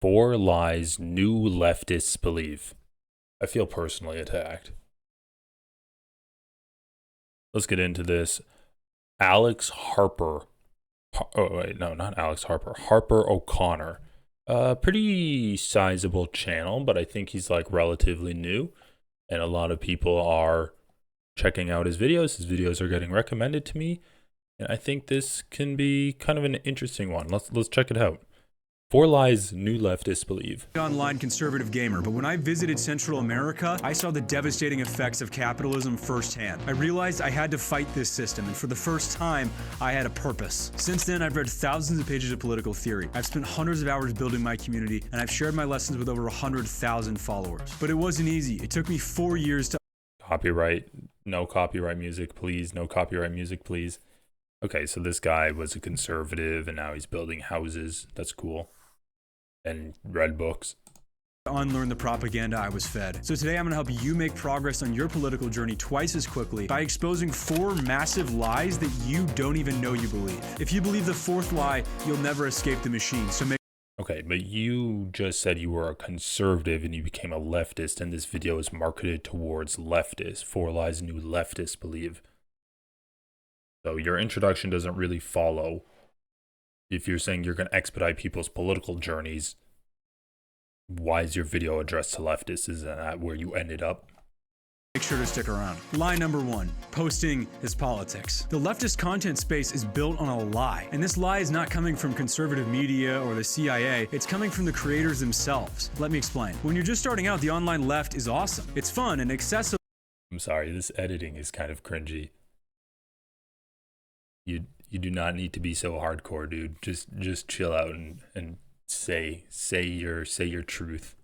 4 lies new leftists believe. I feel personally attacked. Let's get into this. Alex Harper. Oh, wait, no, not Alex Harper. Harper O'Connor. Pretty sizable channel, but I think he's like relatively new. And a lot of people are checking out his videos. His videos are getting recommended to me. And I think this can be kind of an interesting one. Let's check it out. 4 lies new leftists believe. Online conservative gamer, but when I visited Central America, I saw the devastating effects of capitalism firsthand. I realized I had to fight this system, and for the first time, I had a purpose. Since then, I've read thousands of pages of political theory. I've spent hundreds of hours building my community, and I've shared my lessons with over 100,000 followers. But it wasn't easy. It took me 4 years to— Copyright. No copyright music, please. No copyright music, please. Okay, so this guy was a conservative, and now he's building houses. That's cool. And read books. Unlearn the propaganda I was fed. So today I'm going to help you make progress on your political journey twice as quickly by exposing 4 massive lies that you don't even know you believe. If you believe the 4th lie, you'll never escape the machine. So make— Okay, but you just said you were a conservative and you became a leftist, and this video is marketed towards leftists. 4 lies new leftists believe. So your introduction doesn't really follow. If you're saying you're going to expedite people's political journeys, why is your video addressed to leftists? Isn't that where you ended up? Make sure to stick around. Lie number 1, posting is politics. The leftist content space is built on a lie. And this lie is not coming from conservative media or the CIA, it's coming from the creators themselves. Let me explain. When you're just starting out, the online left is awesome. It's fun and accessible. I'm sorry, this editing is kind of cringy. You do not need to be so hardcore, dude. Just chill out and say your truth.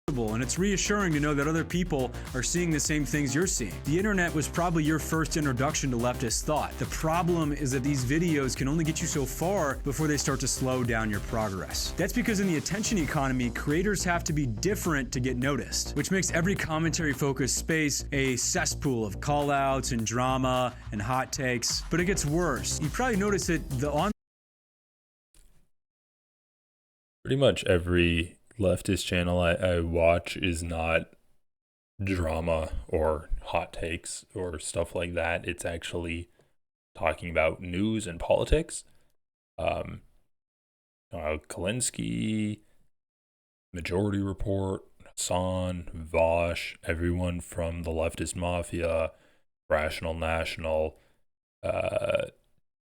And it's reassuring to know that other people are seeing the same things you're seeing. The internet was probably your first introduction to leftist thought. The problem is that these videos can only get you so far before they start to slow down your progress. That's because in the attention economy, creators have to be different to get noticed, which makes every commentary-focused space a cesspool of call-outs and drama and hot takes. But it gets worse. You probably notice that Pretty much every leftist channel I watch is not drama or hot takes or stuff like that. It's actually talking about news and politics. Kalinsky, Majority Report, Hassan, Vosh, everyone from the leftist mafia, Rational National. Yeah,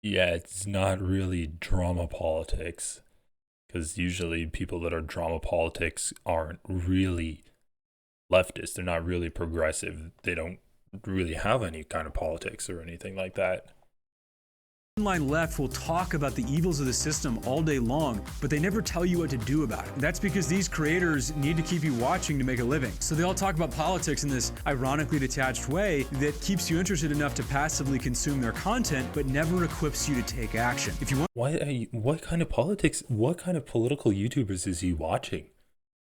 it's not really drama politics. Because usually people that are drama politics aren't really leftist. They're not really progressive. They don't really have any kind of politics or anything like that. Online left will talk about the evils of the system all day long, but they never tell you what to do about it. That's because these creators need to keep you watching to make a living. So they all talk about politics in this ironically detached way that keeps you interested enough to passively consume their content, but never equips you to take action. If you want— What kind of politics, what kind of political YouTubers is he watching?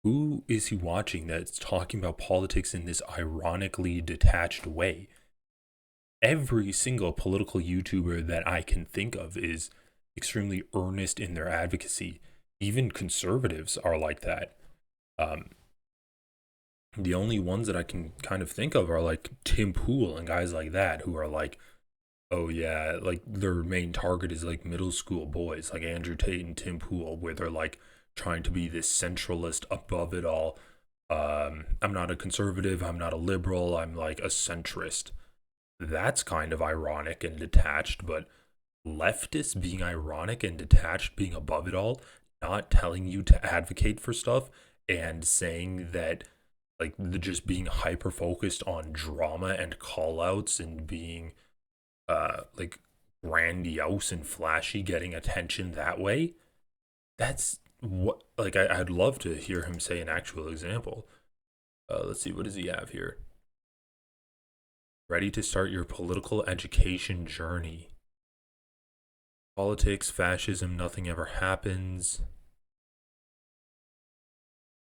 Who is he watching that's talking about politics in this ironically detached way? Every single political YouTuber that I can think of is extremely earnest in their advocacy. Even conservatives are like that. The only ones that I can kind of think of are like Tim Pool and guys like that who are like, oh yeah, like their main target is like middle school boys like Andrew Tate and Tim Pool, where they're like trying to be this centralist above it all. I'm not a conservative, I'm not a liberal, I'm like a centrist. That's kind of ironic and detached, but leftists being ironic and detached, being above it all, not telling you to advocate for stuff, and saying that like just being hyper focused on drama and call outs and being like grandiose and flashy, getting attention that way. That's what, like, I'd love to hear him say an actual example. Let's see, what does he have here? Ready to start your political education journey. Politics, fascism, nothing ever happens.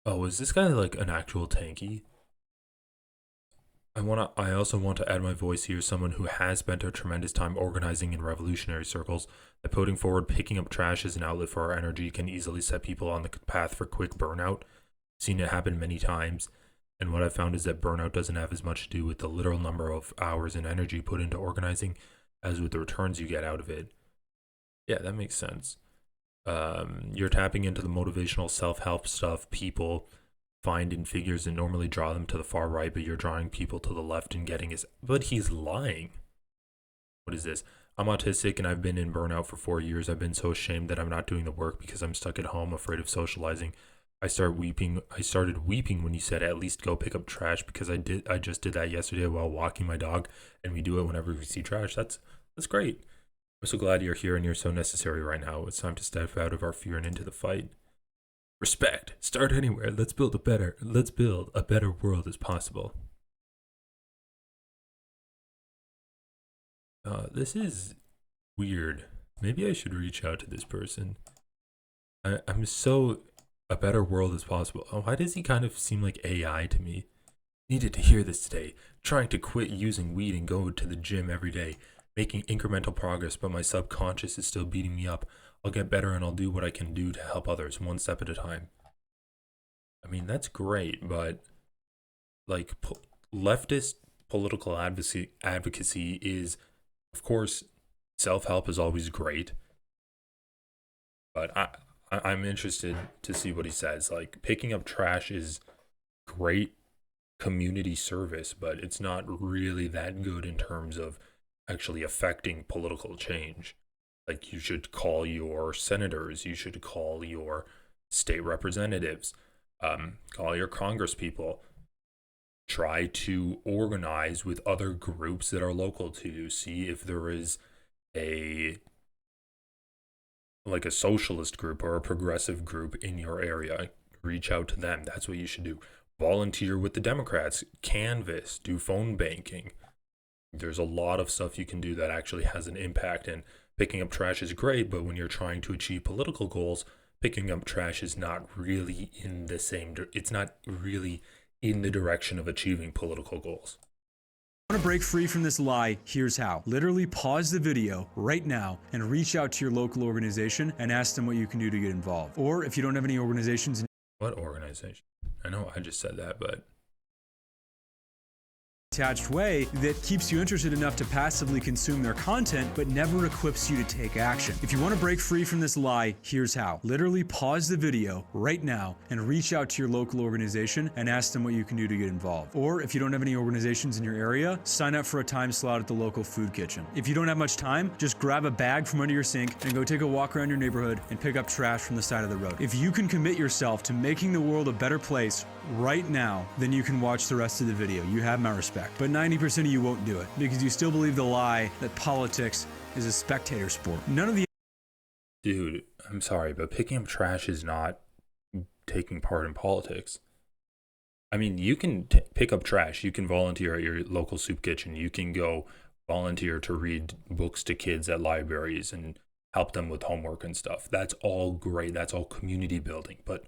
Oh, is this guy like an actual tanky? I also want to add my voice here, someone who has spent a tremendous time organizing in revolutionary circles, that putting forward picking up trash as an outlet for our energy can easily set people on the path for quick burnout. Seen it happen many times, and what I've found is that burnout doesn't have as much to do with the literal number of hours and energy put into organizing as with the returns you get out of it. Yeah, that makes sense. You're tapping into the motivational self-help stuff people find in figures that normally draw them to the far right, but you're drawing people to the left and getting his. But he's lying. What is this? I'm autistic and I've been in burnout for 4 years. I've been so ashamed that I'm not doing the work because I'm stuck at home, afraid of socializing. I started weeping when you said at least go pick up trash, because I just did that yesterday while walking my dog, and we do it whenever we see trash. That's great. I'm so glad you're here and you're so necessary right now. It's time to step out of our fear and into the fight. Respect. Start anywhere. Let's build a better world as possible. This is weird. Maybe I should reach out to this person. I'm so a better world as possible. Oh, why does he kind of seem like AI to me? Needed to hear this today. Trying to quit using weed and go to the gym every day. Making incremental progress, but my subconscious is still beating me up. I'll get better and I'll do what I can do to help others, one step at a time. I mean, that's great, but like leftist political advocacy is, of course, self-help is always great, but I'm interested to see what he says. Like, picking up trash is great community service, but it's not really that good in terms of actually affecting political change. Like, you should call your senators, you should call your state representatives, call your congress people. Try to organize with other groups that are local to you. See if there is a socialist group or a progressive group in your area. Reach out to them. That's what you should do. Volunteer with the Democrats. Canvass. Do phone banking. There's a lot of stuff you can do that actually has an impact, and picking up trash is great, but when you're trying to achieve political goals, picking up trash is not really it's not really in the direction of achieving political goals. Want to break free from this lie? Here's how. Literally pause the video right now and reach out to your local organization and ask them what you can do to get involved. Or if you don't have any organizations. What organization? I know I just said that, but Attached way that keeps you interested enough to passively consume their content, but never equips you to take action. If you want to break free from this lie, here's how. Literally pause the video right now and reach out to your local organization and ask them what you can do to get involved. Or if you don't have any organizations in your area, sign up for a time slot at the local food kitchen. If you don't have much time, just grab a bag from under your sink and go take a walk around your neighborhood and pick up trash from the side of the road. If you can commit yourself to making the world a better place right now, then you can watch the rest of the video. You have my respect. But 90% of you won't do it because you still believe the lie that politics is a spectator sport. None of the Dude, I'm sorry, but picking up trash is not taking part in politics. I mean, you can pick up trash. You can volunteer at your local soup kitchen. You can go volunteer to read books to kids at libraries and help them with homework and stuff. That's all great. That's all community building. But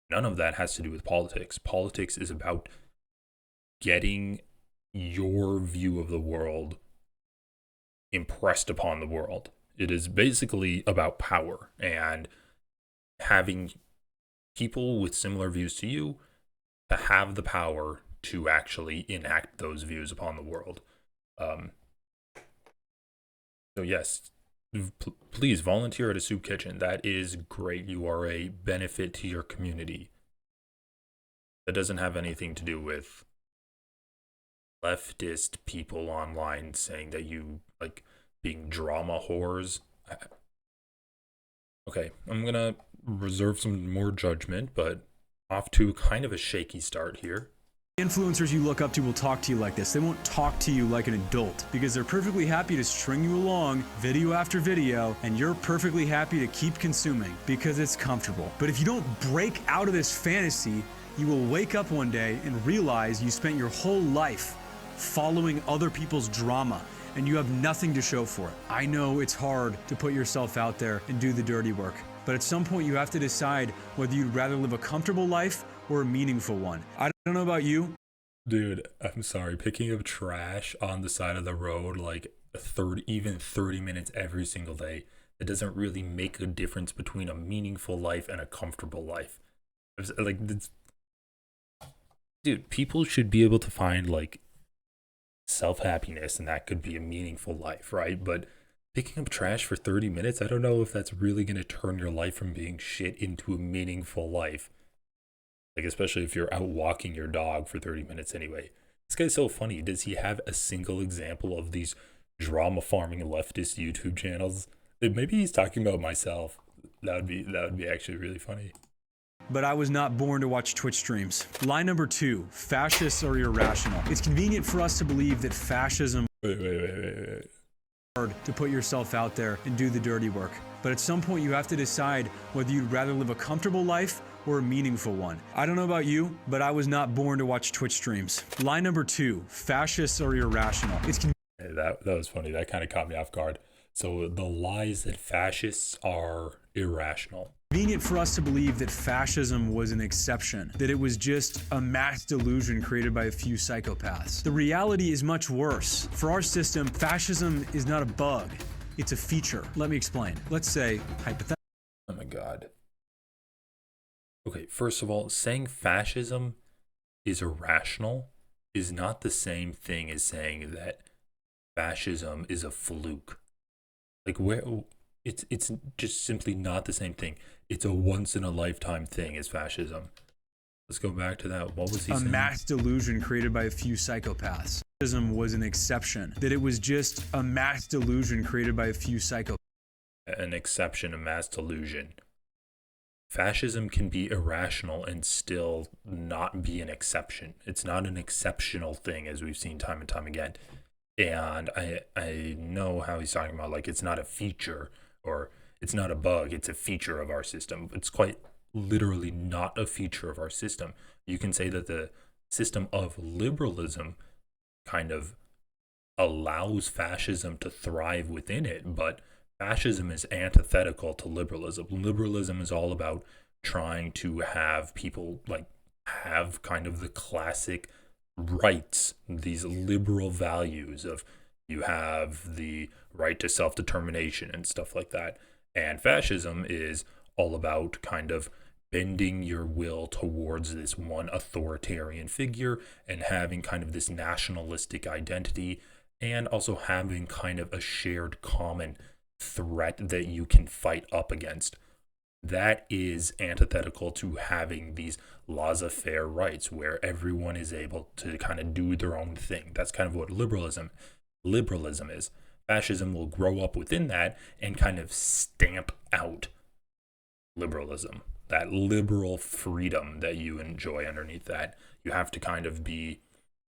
none of that has to do with politics. Politics is about getting your view of the world impressed upon the world. It is basically about power and having people with similar views to you to have the power to actually enact those views upon the world. So yes, please volunteer at a soup kitchen. That is great. You are a benefit to your community. That doesn't have anything to do with leftist people online saying that you like being drama whores. Okay, I'm gonna reserve some more judgment, but off to kind of a shaky start here. influencers you look up to will talk to you like this. They won't talk to you like an adult because they're perfectly happy to string you along video after video, and you're perfectly happy to keep consuming because it's comfortable. But if you don't break out of this fantasy, you will wake up one day and realize you spent your whole life following other people's drama and you have nothing to show for it. I know it's hard to put yourself out there and do the dirty work, but at some point you have to decide whether you'd rather live a comfortable life or a meaningful one. I don't know about you, Dude, I'm sorry. Picking up trash on the side of the road, like even 30 minutes every single day, it doesn't really make a difference between a meaningful life and a comfortable life. Like, dude, people should be able to find like self happiness, and that could be a meaningful life, right? But picking up trash for 30 minutes, I don't know if that's really going to turn your life from being shit into a meaningful life. Like, especially if you're out walking your dog for 30 minutes anyway. This guy's so funny. Does he have a single example of these drama farming leftist YouTube channels? Maybe he's talking about myself. That would be actually really funny. But I was not born to watch Twitch streams. Lie number 2, fascists are irrational. It's convenient for us to believe that fascism Wait. hard to put yourself out there and do the dirty work. But at some point you have to decide whether you'd rather live a comfortable life or a meaningful one. I don't know about you, but I was not born to watch Twitch streams. Lie number 2, fascists are irrational. That was funny. That kind of caught me off guard. So the lies that fascists are irrational. Convenient for us to believe that fascism was an exception, that it was just a mass delusion created by a few psychopaths. The reality is much worse. For our system, fascism is not a bug, it's a feature. Let me explain. Let's say, hypothetically. Oh my god. Okay, first of all, saying fascism is irrational is not the same thing as saying that fascism is a fluke. Like, where it's just simply not the same thing. It's a once in a lifetime thing as fascism. Let's go back to that. What was he saying? A mass delusion created by a few psychopaths. Fascism was an exception, that it was just a mass delusion created by a few psychopaths. An exception, a mass delusion. Fascism can be irrational and still not be an exception. It's not an exceptional thing, as we've seen time and time again. And I know how he's talking about, like, it's not a feature or it's not a bug, it's a feature of our system. It's quite literally not a feature of our system. You can say that the system of liberalism kind of allows fascism to thrive within it, but fascism is antithetical to liberalism. Liberalism is all about trying to have people like have kind of the classic rights, these liberal values of you have the right to self-determination and stuff like that. And fascism is all about kind of bending your will towards this one authoritarian figure and having kind of this nationalistic identity, and also having kind of a shared common threat that you can fight up against. That is antithetical to having these laissez-faire rights where everyone is able to kind of do their own thing. That's kind of what liberalism is. Fascism will grow up within that and kind of stamp out liberalism, that liberal freedom that you enjoy underneath that. You have to kind of be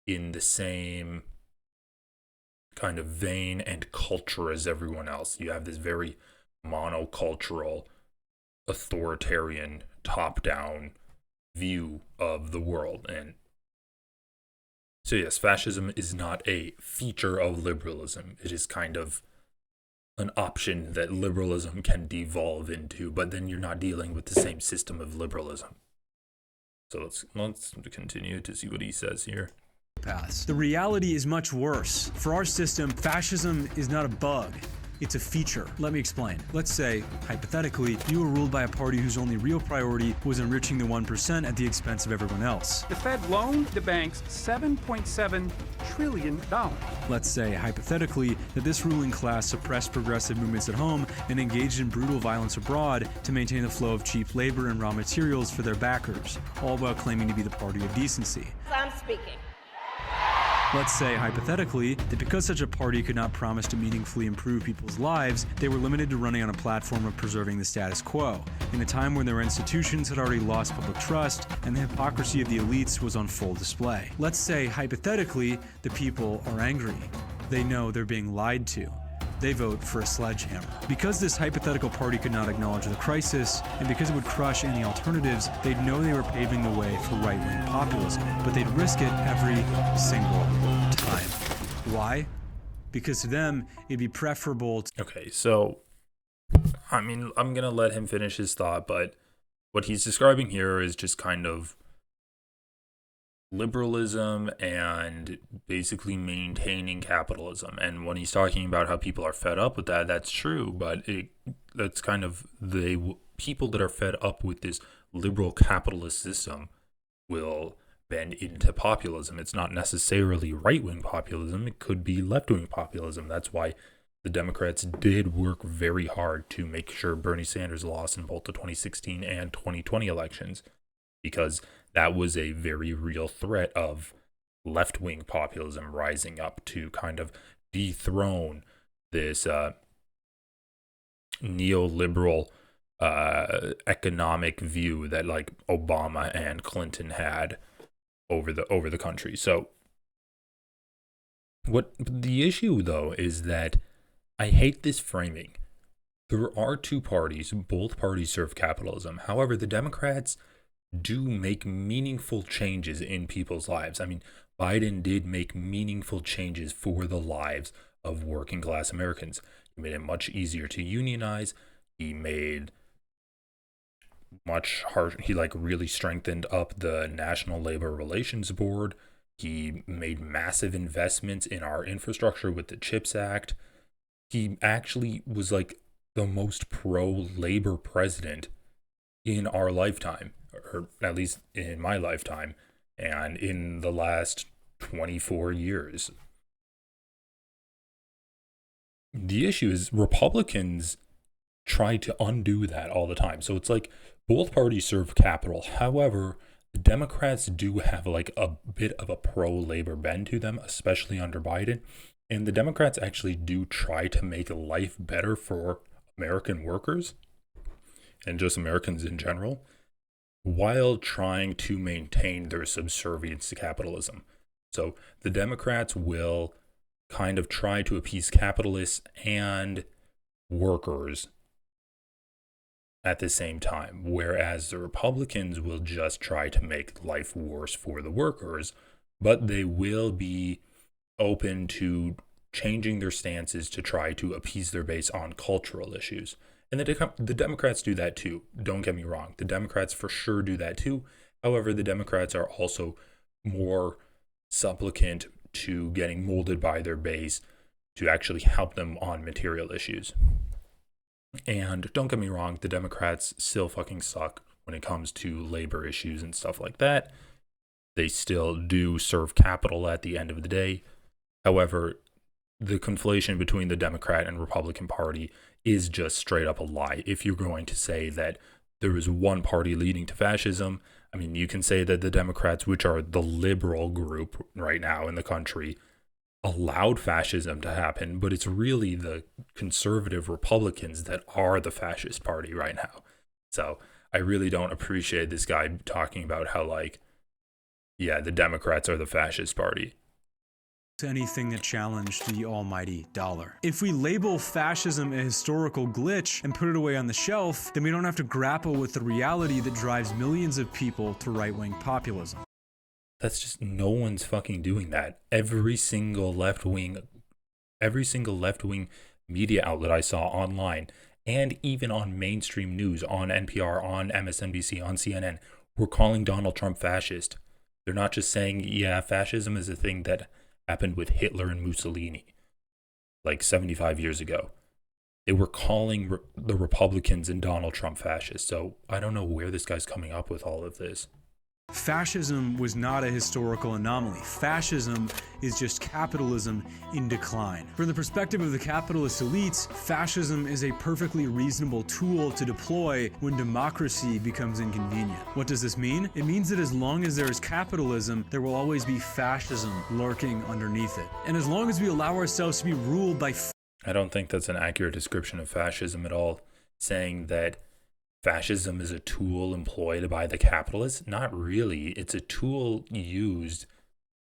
in the same kind of vein and culture as everyone else. You have this very monocultural, authoritarian, top-down view of the world. And so yes, fascism is not a feature of liberalism. It is kind of an option that liberalism can devolve into, but then you're not dealing with the same system of liberalism. So let's continue to see what he says here. The reality is much worse. For our system, fascism is not a bug, it's a feature. Let me explain. Let's say, hypothetically, you were ruled by a party whose only real priority was enriching the 1% at the expense of everyone else. The Fed loaned the banks $7.7 trillion. Let's say, hypothetically, that this ruling class suppressed progressive movements at home and engaged in brutal violence abroad to maintain the flow of cheap labor and raw materials for their backers, all while claiming to be the party of decency. I'm speaking. Let's say, hypothetically, that because such a party could not promise to meaningfully improve people's lives, they were limited to running on a platform of preserving the status quo, in a time when their institutions had already lost public trust and the hypocrisy of the elites was on full display. Let's say, hypothetically, the people are angry. They know they're being lied to. They vote for a sledgehammer. Because this hypothetical party could not acknowledge the crisis, and because it would crush any alternatives, they'd know they were paving the way for right-wing populism, but they'd risk it every single time. Why? Because to them, it'd be preferable to— Okay, so, I mean, I'm going to let him finish his thought, but what he's describing here is just kind of liberalism and basically maintaining capitalism. And when he's talking about how people are fed up with that, that's true, but that's kind of the people that are fed up with this liberal capitalist system will bend into populism. It's not necessarily right-wing populism, it could be left-wing populism. That's why the Democrats did work very hard to make sure Bernie Sanders lost in both the 2016 and 2020 elections, because that was a very real threat of left-wing populism rising up to kind of dethrone this neoliberal economic view that like Obama and Clinton had over the country. So what the issue though is that I hate this framing. There are two parties, both parties serve capitalism. However, the Democrats do make meaningful changes in people's lives. I mean, Biden did make meaningful changes for the lives of working class Americans. He made it much easier to unionize. He made much hard. He like really strengthened up the National Labor Relations Board. He made massive investments in our infrastructure with the CHIPS Act. He actually was like the most pro-labor president in our lifetime, or at least in my lifetime, and in the last 24 years. The issue is Republicans try to undo that all the time. So it's like both parties serve capital. However, the Democrats do have like a bit of a pro-labor bend to them, especially under Biden. And the Democrats actually do try to make life better for American workers and just Americans in general, while trying to maintain their subservience to capitalism. So the Democrats will kind of try to appease capitalists and workers at the same time, whereas the Republicans will just try to make life worse for the workers, but they will be open to changing their stances to try to appease their base on cultural issues. And the Democrats do that too. Don't get me wrong. The Democrats for sure do that too. However, the Democrats are also more supplicant to getting molded by their base to actually help them on material issues. And don't get me wrong, the Democrats still fucking suck when it comes to labor issues and stuff like that. They still do serve capital at the end of the day. However, the conflation between the Democrat and Republican Party is just straight up a lie. If you're going to say that there is one party leading to fascism, I mean, you can say that the Democrats, which are the liberal group right now in the country, allowed fascism to happen, but it's really the conservative Republicans that are the fascist party right now. So I really don't appreciate this guy talking about how, like, yeah, the Democrats are the fascist party. Anything that challenged the almighty dollar. If we label fascism a historical glitch and put it away on the shelf, then we don't have to grapple with the reality that drives millions of people to right-wing populism. That's just, no one's fucking doing that. Every single left-wing media outlet I saw online, and even on mainstream news, on NPR, on MSNBC, on CNN, were calling Donald Trump fascist. They're not just saying, yeah, fascism is a thing that happened with Hitler and Mussolini like 75 years ago. They were calling the Republicans and Donald Trump fascist. So I don't know where this guy's coming up with all of this. Fascism was not a historical anomaly. Fascism is just capitalism in decline. From the perspective of the capitalist elites, fascism is a perfectly reasonable tool to deploy when democracy becomes inconvenient. What does this mean? It means that as long as there is capitalism, there will always be fascism lurking underneath it. And as long as we allow ourselves to be ruled by I don't think that's an accurate description of fascism at all, saying that fascism is a tool employed by the capitalists. Not really. It's a tool used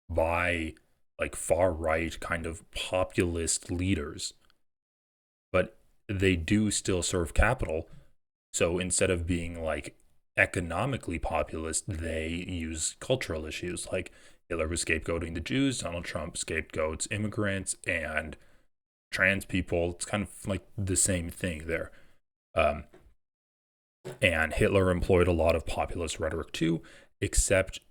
by like far right kind of populist leaders, but they do still serve capital. So instead of being like economically populist, they use cultural issues. Like Hitler was scapegoating the Jews, Donald Trump scapegoats immigrants and trans people. It's kind of like the same thing there. And Hitler employed a lot of populist rhetoric too, except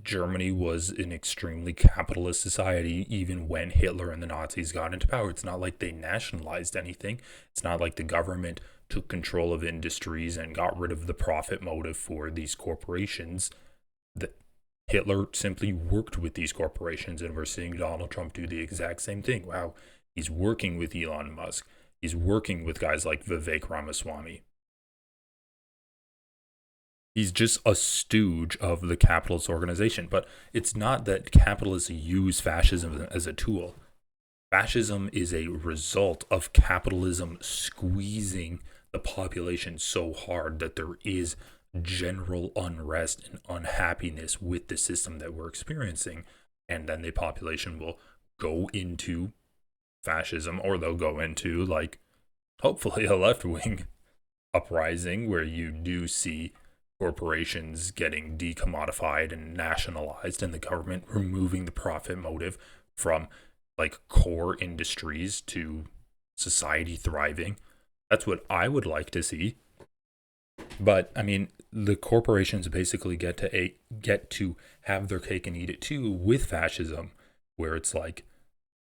Germany was an extremely capitalist society even when Hitler and the Nazis got into power. It's not like they nationalized anything. It's not like the government took control of industries and got rid of the profit motive for these corporations. Hitler simply worked with these corporations, and we're seeing Donald Trump do the exact same thing. Wow, he's working with Elon Musk. He's working with guys like Vivek Ramaswamy. He's just a stooge of the capitalist organization. But it's not that capitalists use fascism as a tool. Fascism is a result of capitalism squeezing the population so hard that there is general unrest and unhappiness with the system that we're experiencing. And then the population will go into fascism, or they'll go into, like, hopefully a left-wing uprising where you do see corporations getting decommodified and nationalized, and the government removing the profit motive from like core industries to society thriving. That's what I would like to see. But I mean, the corporations basically get to have their cake and eat it too with fascism, where it's like,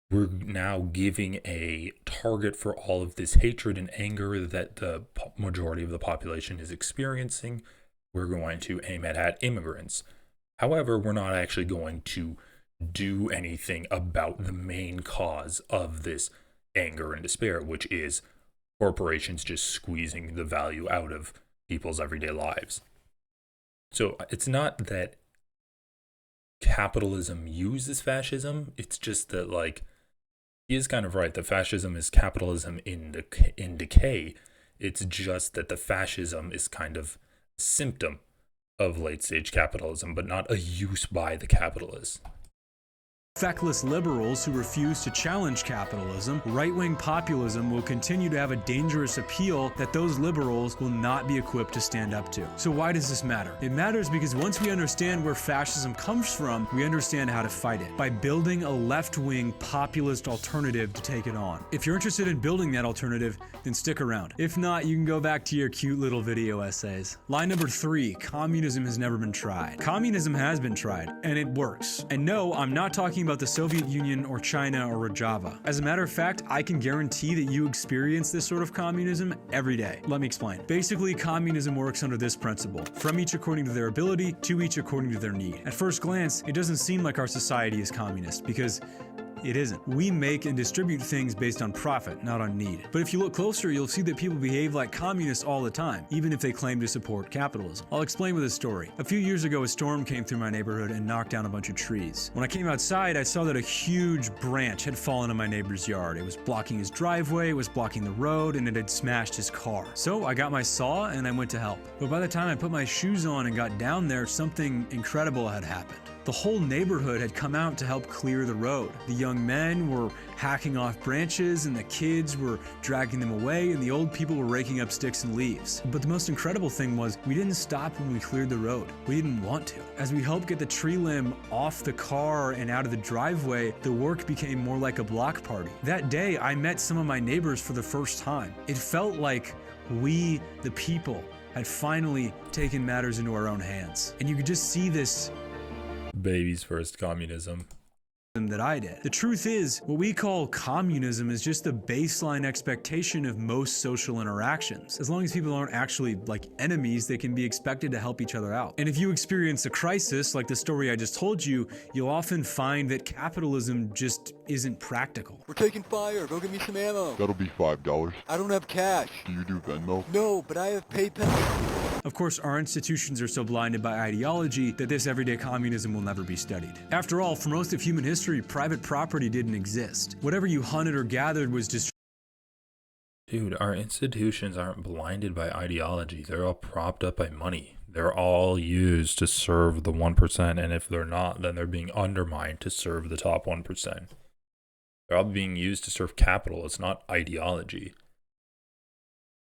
we're now giving a target for all of this hatred and anger that the majority of the population is experiencing. We're going to aim it at immigrants. However, we're not actually going to do anything about the main cause of this anger and despair, which is corporations just squeezing the value out of people's everyday lives. So it's not that capitalism uses fascism. It's just that, like, he is kind of right. The fascism is capitalism in decay. It's just that the fascism is kind of a symptom of late stage capitalism, but not a use by the capitalists. Feckless liberals who refuse to challenge capitalism, right-wing populism will continue to have a dangerous appeal that those liberals will not be equipped to stand up to. So why does this matter? It matters because once we understand where fascism comes from, we understand how to fight it by building a left-wing populist alternative to take it on. If you're interested in building that alternative, then stick around. If not, you can go back to your cute little video essays. Line number 3, communism has never been tried. Communism has been tried, and it works. And no, I'm not talking about the Soviet Union or China or Rojava. As a matter of fact, I can guarantee that you experience this sort of communism every day. Let me explain. Basically, communism works under this principle: from each according to their ability, to each according to their need. At first glance, it doesn't seem like our society is communist, because it isn't. We make and distribute things based on profit, not on need. But if you look closer, you'll see that people behave like communists all the time, even if they claim to support capitalism. I'll explain with a story. A few years ago, a storm came through my neighborhood and knocked down a bunch of trees. When I came outside, I saw that a huge branch had fallen in my neighbor's yard. It was blocking his driveway, it was blocking the road, and it had smashed his car. So I got my saw and I went to help. But by the time I put my shoes on and got down there, something incredible had happened. The whole neighborhood had come out to help clear the road. The young men were hacking off branches, and the kids were dragging them away, and the old people were raking up sticks and leaves. But the most incredible thing was, we didn't stop when we cleared the road. We didn't want to. As we helped get the tree limb off the car and out of the driveway, the work became more like a block party. That day, I met some of my neighbors for the first time. It felt like we, the people, had finally taken matters into our own hands. And you could just see this Baby's first communism. That I did. The truth is, what we call communism is just the baseline expectation of most social interactions. As long as people aren't actually like enemies, they can be expected to help each other out. And if you experience a crisis like the story I just told you, you'll often find that capitalism just isn't practical. We're taking fire. Go get me some ammo. That'll be $5. I don't have cash. Do you do Venmo? No, but I have PayPal. Of course, our institutions are so blinded by ideology that this everyday communism will never be studied. After all, for most of human history, private property didn't exist. Whatever you hunted or gathered was just... Dude, our institutions aren't blinded by ideology. They're all propped up by money. They're all used to serve the 1%, and if they're not, then they're being undermined to serve the top 1%. They're all being used to serve capital. It's not ideology.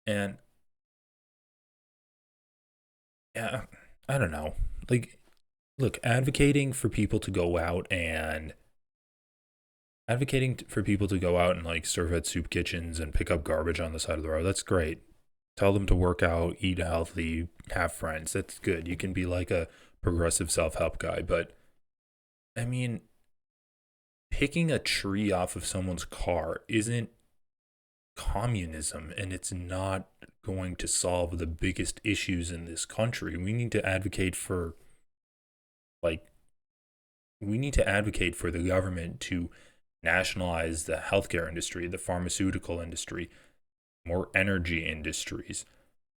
And yeah, I don't know. Like, look, advocating for people to go out and like serve at soup kitchens and pick up garbage on the side of the road, that's great. Tell them to work out, eat healthy, have friends. That's good. You can be like a progressive self-help guy, but I mean, picking a tree off of someone's car isn't communism, and it's not going to solve the biggest issues in this country. Like we need to advocate for the government to nationalize the healthcare industry, the pharmaceutical industry, more energy industries.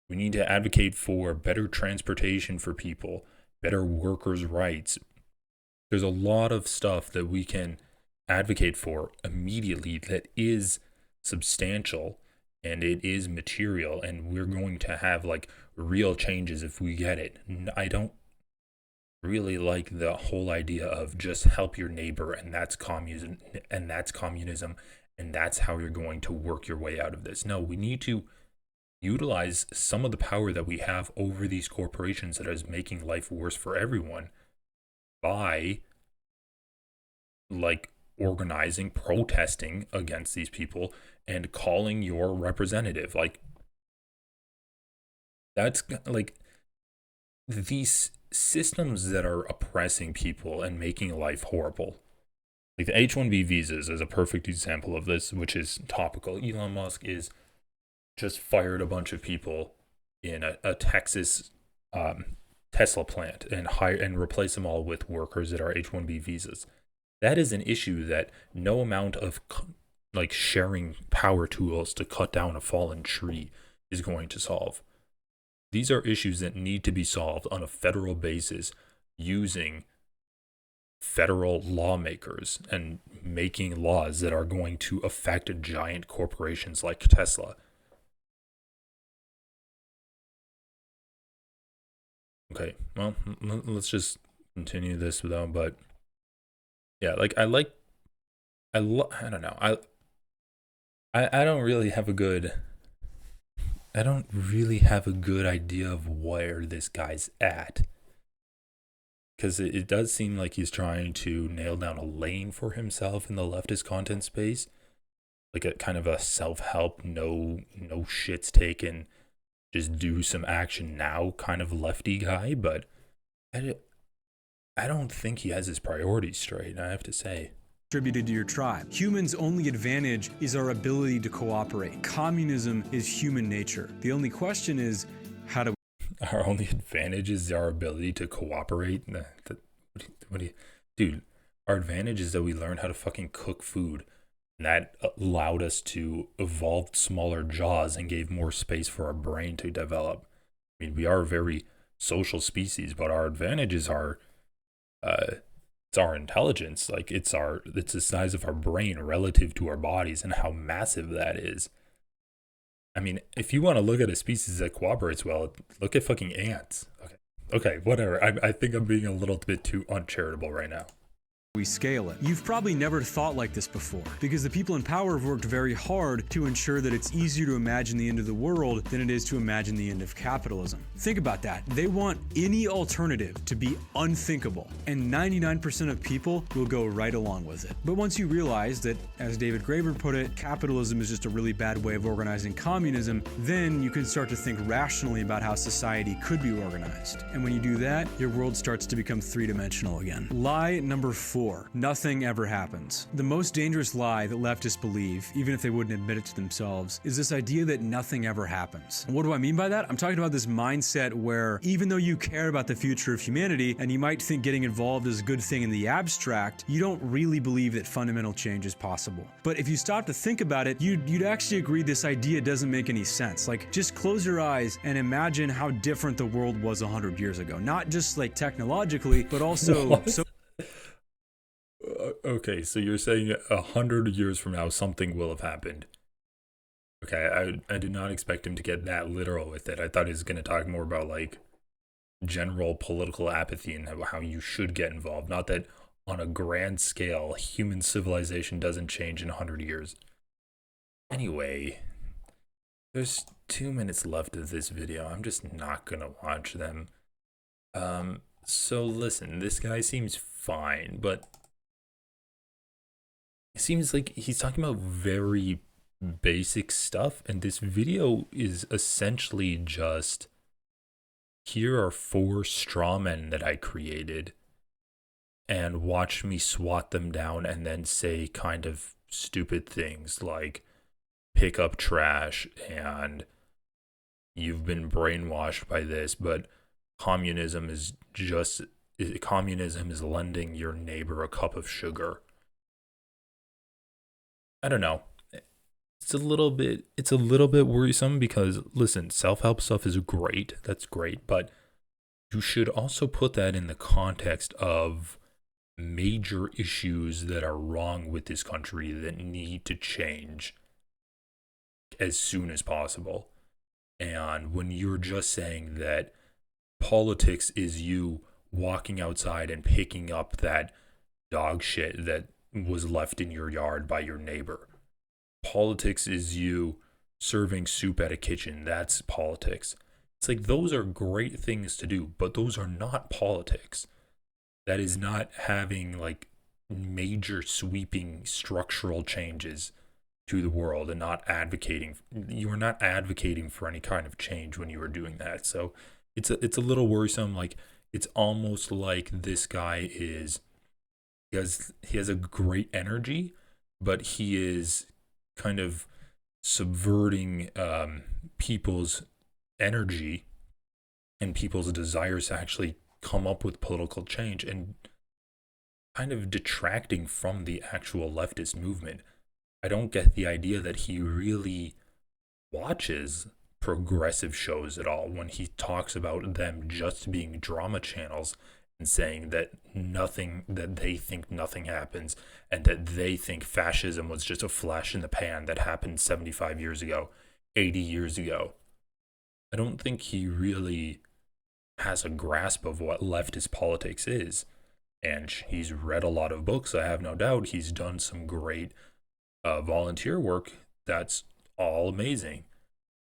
We need to advocate for better transportation for people, better workers' rights. There's a lot of stuff that we can advocate for immediately that is substantial and it is material, and we're going to have like real changes if we get it. I don't really like the whole idea of just help your neighbor and that's communism, and that's how you're going to work your way out of this. No, we need to utilize some of the power that we have over these corporations that is making life worse for everyone by like organizing, protesting against these people and calling your representative. Like that's like these systems that are oppressing people and making life horrible. Like the H-1B visas is a perfect example of this, which is topical. Elon Musk is just fired a bunch of people in a Texas Tesla plant and replace them all with workers that are H-1B visas. That is an issue that no amount of like sharing power tools to cut down a fallen tree is going to solve. These are issues that need to be solved on a federal basis using federal lawmakers and making laws that are going to affect giant corporations like Tesla. Okay, well, let's just continue this without, but yeah, like I don't know. I don't really have a good idea of where this guy's at, because it does seem like he's trying to nail down a lane for himself in the leftist content space, like a kind of a self-help, no shits taken, just do some action now kind of lefty guy. But I don't think he has his priorities straight, I have to say. Attributed to your tribe. Humans' only advantage is our ability to cooperate. Communism is human nature. The only question is, how do Our only advantage is our ability to cooperate? Dude, our advantage is that we learned how to fucking cook food. And that allowed us to evolve smaller jaws and gave more space for our brain to develop. I mean, we are a very social species, but our advantages are it's our intelligence. Like it's the size of our brain relative to our bodies and how massive that is. I mean, if you want to look at a species that cooperates well, look at fucking ants. Okay, whatever. I think I'm being a little bit too uncharitable right now. we scale it? You've probably never thought like this before, because the people in power have worked very hard to ensure that it's easier to imagine the end of the world than it is to imagine the end of capitalism. Think about that. They want any alternative to be unthinkable, and 99% of people will go right along with it. But once you realize that, as David Graeber put it, capitalism is just a really bad way of organizing communism, then you can start to think rationally about how society could be organized. And when you do that, your world starts to become three-dimensional again. Lie number 4. Nothing ever happens. The most dangerous lie that leftists believe, even if they wouldn't admit it to themselves, is this idea that nothing ever happens. And what do I mean by that? I'm talking about this mindset where even though you care about the future of humanity, and you might think getting involved is a good thing in the abstract, you don't really believe that fundamental change is possible. But if you stop to think about it, you'd actually agree this idea doesn't make any sense. Like, just close your eyes and imagine how different the world was 100 years ago. Not just like technologically, but also Okay, so you're saying 100 years from now something will have happened. Okay, I did not expect him to get that literal with it. I thought he was going to talk more about like general political apathy and how you should get involved. Not that on a grand scale, human civilization doesn't change in 100 years. Anyway, there's 2 minutes left of this video. I'm just not going to watch them. So listen, this guy seems fine, but it seems like he's talking about very basic stuff. And this video is essentially just, here are 4 straw men that I created, and watch me swat them down and then say kind of stupid things like pick up trash and you've been brainwashed by this, but communism is lending your neighbor a cup of sugar. I don't know. It's a little bit worrisome because, listen, self-help stuff is great. That's great, but you should also put that in the context of major issues that are wrong with this country that need to change as soon as possible. And when you're just saying that politics is you walking outside and picking up that dog shit that was left in your yard by your neighbor, politics is you serving soup at a kitchen, that's politics. It's like, those are great things to do, but those are not politics. That is not having like major sweeping structural changes to the world and not advocating. You are not advocating for any kind of change when you are doing that. So it's a little worrisome. Like, it's almost like this guy is, he has a great energy, but he is kind of subverting people's energy and people's desires to actually come up with political change, and kind of detracting from the actual leftist movement. I don't get the idea that he really watches progressive shows at all when he talks about them just being drama channels and saying that they think nothing happens, and that they think fascism was just a flash in the pan that happened 75 years ago, 80 years ago. I don't think he really has a grasp of what leftist politics is. And he's read a lot of books, I have no doubt. He's done some great volunteer work. That's all amazing.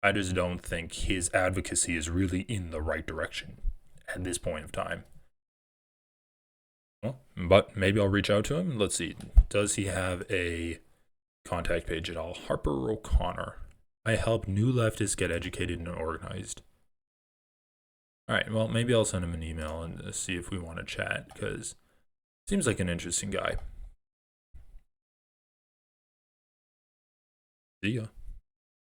I just don't think his advocacy is really in the right direction at this point of time. Well, but maybe I'll reach out to him. Let's see. Does he have a contact page at all? Harper O'Connor. I help new leftists get educated and organized. All right, well, maybe I'll send him an email and see if we want to chat, because seems like an interesting guy. See ya.